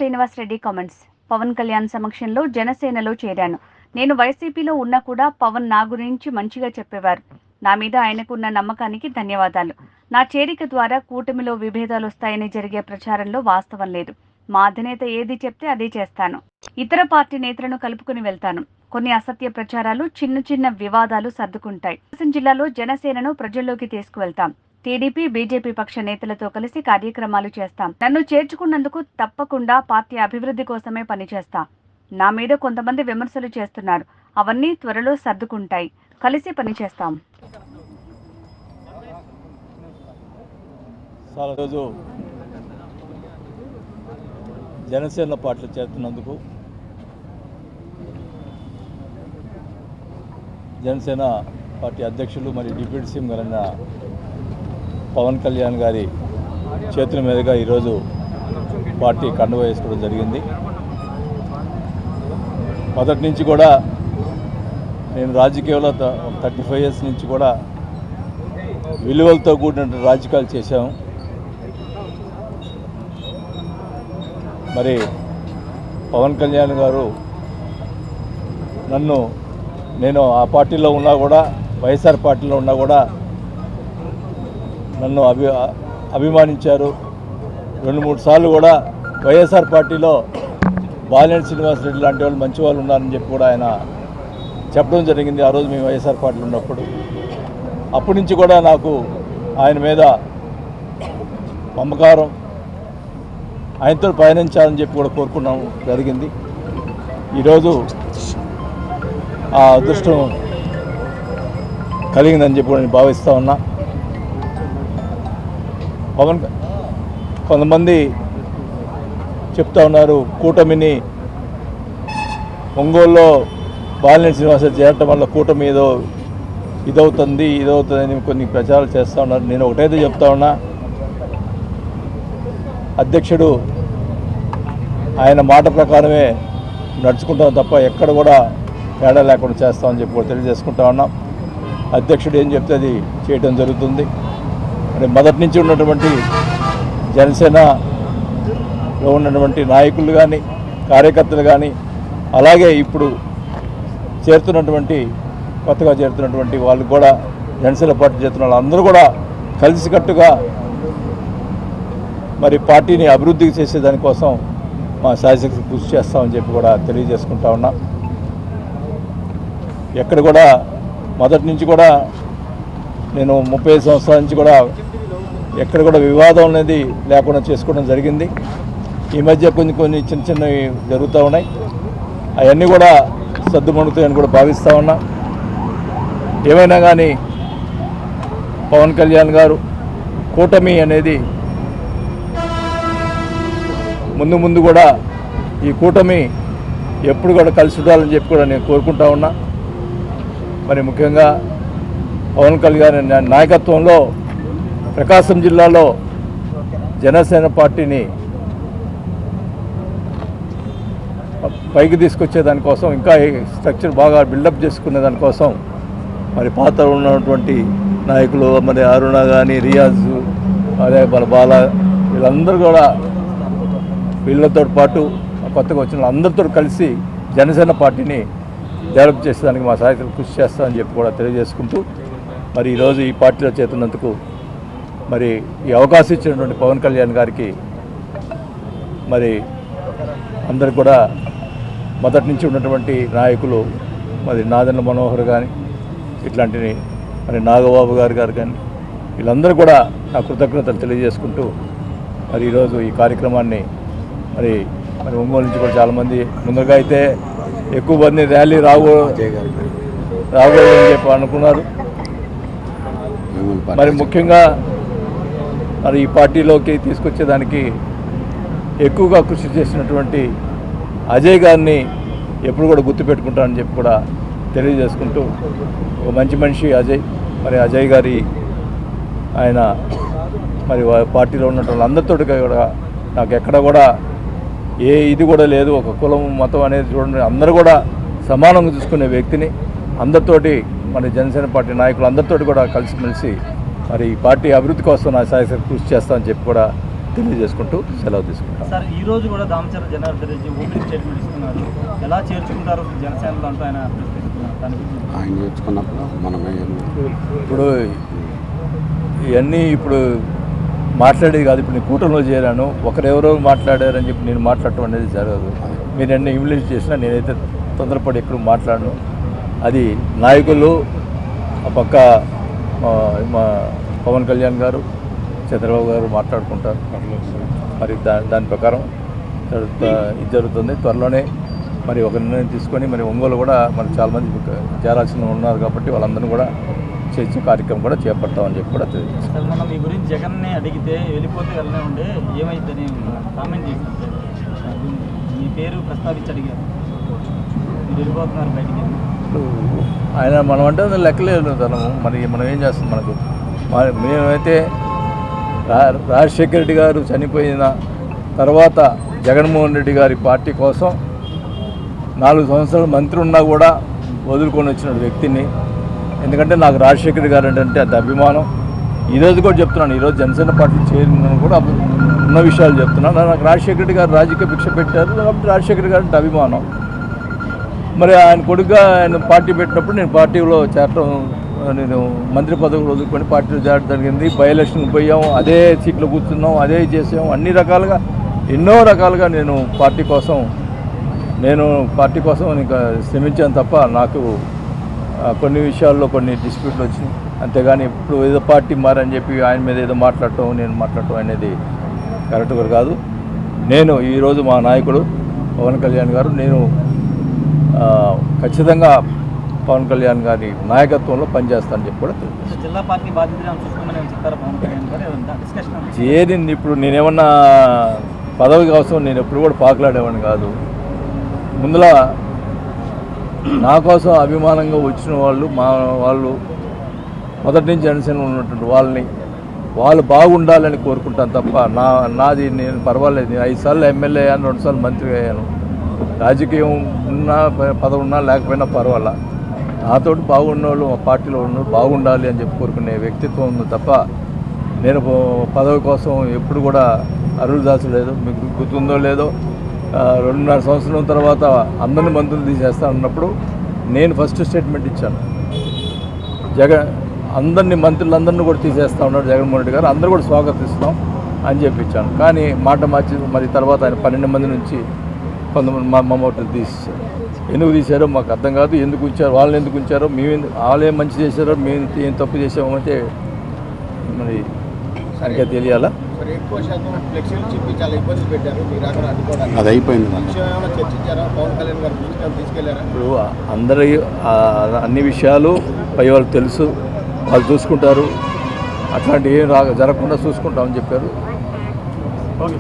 Srinivas Reddy comments. Pawan Kalyan సమక్షంలో జనసేనలో చేరాను. నేను వైసీపీలో ఉన్నా కూడా పవన్ నా గురించి మంచిగా చెప్పేవారు. నా మీద ఆయనకున్న నమ్మకానికి ధన్యవాదాలు. నా చేరిక ద్వారా కూటమిలో విభేదాలు వస్తాయని జరిగే ప్రచారంలో వాస్తవం లేదు. మా అధినేత ఏది చెప్తే అదే చేస్తాను. ఇతర పార్టీ నేతలను కలుపుకుని వెళ్తాను. కొన్ని అసత్య ప్రచారాలు, చిన్న చిన్న వివాదాలు సర్దుకుంటాయి. ప్రకాశం జిల్లాలో జనసేనను ప్రజల్లోకి తీసుకువెళ్తాం. టీడీపీ, బీజేపీ పక్ష నేతలతో కలిసి కార్యక్రమాలు చేస్తాం. నన్ను చేర్చుకున్నందుకు తప్పకుండా పార్టీ అభివృద్ధి కోసమే పనిచేస్తా. నా మీద కొంతమంది విమర్శలు చేస్తున్నారు. అవన్నీ త్వరలో సర్దుకుంటాయి. కలిసి పనిచేస్తాం. రోజు జనసేన పార్టీలో చేరుతున్నందుకు జనసేన పార్టీ అధ్యక్షులు మరియు డిప్యూటీ సీఎం గారైన పవన్ కళ్యాణ్ గారి చేతుల మీదుగా ఈరోజు పార్టీ కండువా వేసుకోవడం జరిగింది. మొదటి నుంచి కూడా నేను రాజకీయాల్లో 35 years నుంచి కూడా విలువలతో కూడిన రాజకీయాలు చేశాము. మరి పవన్ కళ్యాణ్ గారు నేను ఆ పార్టీలో ఉన్నా కూడా, వైఎస్ఆర్ పార్టీలో ఉన్నా కూడా నన్ను అభిమానించారు. 2-3 సార్లు కూడా వైఎస్ఆర్ పార్టీలో బాలినేని శ్రీనివాస్ రెడ్డి లాంటి వాళ్ళు మంచి వాళ్ళు ఉన్నారని చెప్పి కూడా ఆయన చెప్పడం జరిగింది. ఆ రోజు మేము వైఎస్ఆర్ పార్టీలో ఉన్నప్పుడు. అప్పటి నుంచి కూడా నాకు ఆయన మీద మమకారం, ఆయనతో పయనించాలని చెప్పి కూడా కోరుకున్నాం జరిగింది. ఈరోజు ఆ అదృష్టం కలిగిందని చెప్పి కూడా నేను భావిస్తూ ఉన్నా. కొంతమంది చెప్తా ఉన్నారు, కూటమిని ఒంగోలులో బాలినేని శ్రీనివాసరెడ్డి చేరటం వల్ల కూటమి ఏదో ఇదవుతుందని కొన్ని ప్రచారాలు చేస్తూ ఉన్నారు. నేను ఒకటైతే చెప్తా ఉన్నా, అధ్యక్షుడు ఆయన మాట ప్రకారమే నడుచుకుంటాం తప్ప ఎక్కడ కూడా తేడా లేకుండా చేస్తామని చెప్పి కూడా తెలియజేసుకుంటా ఉన్నాం. అధ్యక్షుడు ఏం చెప్తే అది చేయడం జరుగుతుంది. మరి మొదటి నుంచి ఉన్నటువంటి జనసేనలో ఉన్నటువంటి నాయకులు కానీ, కార్యకర్తలు కానీ, అలాగే ఇప్పుడు కొత్తగా చేరుతున్నటువంటి వాళ్ళు కూడా, జనసేన పార్టీ చేరుతున్న వాళ్ళందరూ కూడా కలిసికట్టుగా మరి పార్టీని అభివృద్ధికి చేసేదానికోసం మా శాయశక్తి కృషి చేస్తామని చెప్పి కూడా తెలియజేసుకుంటా ఉన్నా. ఎక్కడ కూడా మొదటి నుంచి కూడా నేను 35 సంవత్సరాల నుంచి కూడా ఎక్కడ కూడా వివాదం అనేది లేకుండా చేసుకోవడం జరిగింది. ఈ మధ్య కొన్ని చిన్నవి జరుగుతూ ఉన్నాయి. అవన్నీ కూడా సర్దుమణుతాయని కూడా భావిస్తూ ఉన్నా. ఏమైనా కానీ పవన్ కళ్యాణ్ గారు కూటమి అనేది ముందు కూడా ఈ కూటమి ఎప్పుడు కూడా కలిసి ఉండాలని చెప్పి కూడా నేను కోరుకుంటా ఉన్నా. మరి ముఖ్యంగా పవన్ కళ్యాణ్ నాయకత్వంలో ప్రకాశం జిల్లాలో జనసేన పార్టీని పైకి తీసుకొచ్చే దానికోసం, ఇంకా స్ట్రక్చర్ బాగా బిల్డప్ చేసుకునే దానికోసం మరి పాత ఉన్నటువంటి నాయకులు, మరి అరుణ కానీ, రియాజ్, అదే బాల, వీళ్ళందరూ కూడా, వీళ్ళతో పాటు కొత్తగా వచ్చిన అందరితో కలిసి జనసేన పార్టీని డెవలప్ చేసేదానికి మా సహాయకులు కృషి చేస్తామని చెప్పి కూడా తెలియజేసుకుంటూ, మరి ఈరోజు ఈ పార్టీలో చేరుతున్నందుకు మరి ఈ అవకాశం ఇచ్చినటువంటి పవన్ కళ్యాణ్ గారికి, మరి అందరికి కూడా మొదటి నుంచి ఉన్నటువంటి నాయకులు, మరి నాదెండ్ల మనోహర్ కానీ, ఇట్లాంటివి మరి నాగబాబు గారు కానీ, వీళ్ళందరూ కూడా నా కృతజ్ఞతలు తెలియజేసుకుంటూ, మరి ఈరోజు ఈ కార్యక్రమాన్ని మరి ఒంగోలు నుంచి కూడా చాలామంది, ముందుగా అయితే ఎక్కువ మంది ర్యాలీ రాకూడదని చెప్పి అనుకున్నారు. మరి ముఖ్యంగా మరి ఈ పార్టీలోకి తీసుకొచ్చేదానికి ఎక్కువగా కృషి చేసినటువంటి అజయ్ గారిని ఎప్పుడు కూడా గుర్తుపెట్టుకుంటానని చెప్పి కూడా తెలియజేసుకుంటూ, ఒక మంచి మనిషి అజయ్. మరి అజయ్ గారి ఆయన మరి పార్టీలో ఉన్నటువంటి అందరితో కూడా నాకు ఎక్కడ కూడా ఇది కూడా లేదు, ఒక కులం మతం అనేది చూడండి, అందరూ కూడా సమానంగా చూసుకునే వ్యక్తిని. అందరితోటి మరి జనసేన పార్టీ నాయకులు అందరితోటి కూడా కలిసిమెలిసి మరి ఈ పార్టీ అభివృద్ధి కోసం నా సహాయశక్తి కృషి చేస్తామని చెప్పి కూడా తెలియజేసుకుంటూ సెలవు తీసుకుంటాం. సార్ ఈ రోజు కూడా దామచర్ల జనార్దన్ రెడ్డి ఓపెనింగ్ స్టేట్మెంట్ ఇస్తున్నారు. ఎలా చేర్చుకుంటారు జనసేనలో అంటూ ఆయన ఆయన చేర్చుకున్నప్పుడు మనమే ఇప్పుడు ఇవన్నీ ఇప్పుడు మాట్లాడేది కాదు. ఇప్పుడు నేను కూటమిలో చేరాను, ఒకరెవరో మాట్లాడారని చెప్పి నేను మాట్లాడటం అనేది జరగదు. మీరు ఎన్ని ఇన్ఫ్లుయెన్స్ చేసినా నేనైతే తొందరపడి ఎక్కడ మాట్లాడను. అది నాయకులు ఆ పక్క మా పవన్ కళ్యాణ్ గారు, చంద్రబాబు గారు మాట్లాడుకుంటారు. మరి దాని ప్రకారం ఇది జరుగుతుంది. త్వరలోనే మరి ఒక నిర్ణయం తీసుకొని మరి ఒంగోలు కూడా మరి చాలామంది చేరాల్సిన ఉన్నారు కాబట్టి వాళ్ళందరినీ కూడా చర్చ కార్యక్రమం కూడా చేపడతామని చెప్పి కూడా తెలియజేస్తాం. మనం మీ గురించి జగన్ని అడిగితే వెళ్ళిపోతే వెళ్ళనే ఉండే ఏమైందని కామెంట్ చేశాను. మీ పేరు ప్రస్తావించి అడిగారు, మీరు వెళ్ళిపోతున్నారు బయటికి. ఆయన మనం అంటే లెక్కలేదు తనము. మరి మనం ఏం చేస్తాం? మనకు మేమైతే రాజశేఖర రెడ్డి గారు చనిపోయిన తర్వాత జగన్మోహన్ రెడ్డి గారి పార్టీ కోసం 4 సంవత్సరాలు మంత్రి ఉన్నా కూడా వదులుకొని వచ్చిన వ్యక్తిని. ఎందుకంటే నాకు రాజశేఖర గారు అంటే అంత అభిమానం. ఈరోజు కూడా చెప్తున్నాను, ఈరోజు జనసేన పార్టీ చేరిన కూడా ఉన్న విషయాలు చెప్తున్నాను. నాకు రాజశేఖర రెడ్డి గారు రాజకీయ భిక్ష పెట్టారు కాబట్టి రాజశేఖర గారు అంటే అభిమానం. మరి ఆయన కొడుకుగా ఆయన పార్టీ పెట్టినప్పుడు నేను పార్టీలో చేరటం, నేను మంత్రి పదవి వదులుకొని పార్టీలో చేరడం జరిగింది. బై ఎలక్షన్కి పోయాం, అదే సీట్లో కూర్చున్నాం, అదే చేసాం. అన్ని రకాలుగా ఎన్నో రకాలుగా నేను పార్టీ కోసం ఇంకా శ్రమించాను తప్ప నాకు కొన్ని విషయాల్లో కొన్ని డిస్ప్యూట్లు వచ్చినాయి. అంతేగాని ఇప్పుడు ఏదో పార్టీ మారని చెప్పి ఆయన మీద ఏదో మాట్లాడటం నేను మాట్లాడటం అనేది కరెక్ట్గా కాదు. నేను ఈరోజు మా నాయకుడు పవన్ కళ్యాణ్ గారు, నేను ఖచ్చితంగా పవన్ కళ్యాణ్ గారి నాయకత్వంలో పనిచేస్తానని చెప్పి కూడా తెలియదు. జిల్లా పార్టీ బాధ్యతలు చెప్తారా పవన్ కళ్యాణ్ గారు? చేరింది ఇప్పుడు నేనేమన్నా పదవి కోసం నేను ఎప్పుడు కూడా పాకులాడేవాడిని కాదు. ముందులా నా కోసం అభిమానంగా వచ్చిన వాళ్ళు మొదటి నుంచి జనసేన ఉన్నటువంటి వాళ్ళు బాగుండాలని కోరుకుంటాను తప్ప నాది నేను పర్వాలేదు. నేను 5 సార్లు ఎమ్మెల్యే అయ్యాను, 2 సార్లు మంత్రి అయ్యాను. రాజకీయం ఉన్నా పదవి ఉన్నా లేకపోయినా పర్వాలా. నాతో బాగున్న వాళ్ళు మా పార్టీలో ఉన్న బాగుండాలి అని చెప్పి కోరుకునే వ్యక్తిత్వం ఉంది తప్ప నేను పదవి కోసం ఎప్పుడు కూడా అరువులు దాచలేదు. మీకు గుర్తుందో లేదో 2.5 సంవత్సరం తర్వాత అందరిని మంత్రులు తీసేస్తా ఉన్నప్పుడు నేను ఫస్ట్ స్టేట్మెంట్ ఇచ్చాను. అందరినీ మంత్రులందరినీ కూడా తీసేస్తా ఉన్నాడు జగన్మోహన్ రెడ్డి గారు, అందరూ కూడా స్వాగతిస్తున్నాం అని చెప్పి ఇచ్చాను. కానీ మాట మార్చి మరి తర్వాత ఆయన 12 మంది నుంచి 11 మమ్మల్ని తీసేశారు. ఎందుకు తీశారో మాకు అర్థం కాదు. ఎందుకు ఉంచారు, వాళ్ళని ఎందుకు ఉంచారో, వాళ్ళు ఏం మంచి చేశారో, మేము ఏం తప్పు చేసామంటే మరి సరిగ్గా తెలియాలా. అది అయిపోయింది. ఇప్పుడు అందరి అన్ని విషయాలు పై వాళ్ళు తెలుసు, వాళ్ళు చూసుకుంటారు. అట్లాంటి ఏం జరగకుండా చూసుకుంటామని చెప్పారు. ఓకే.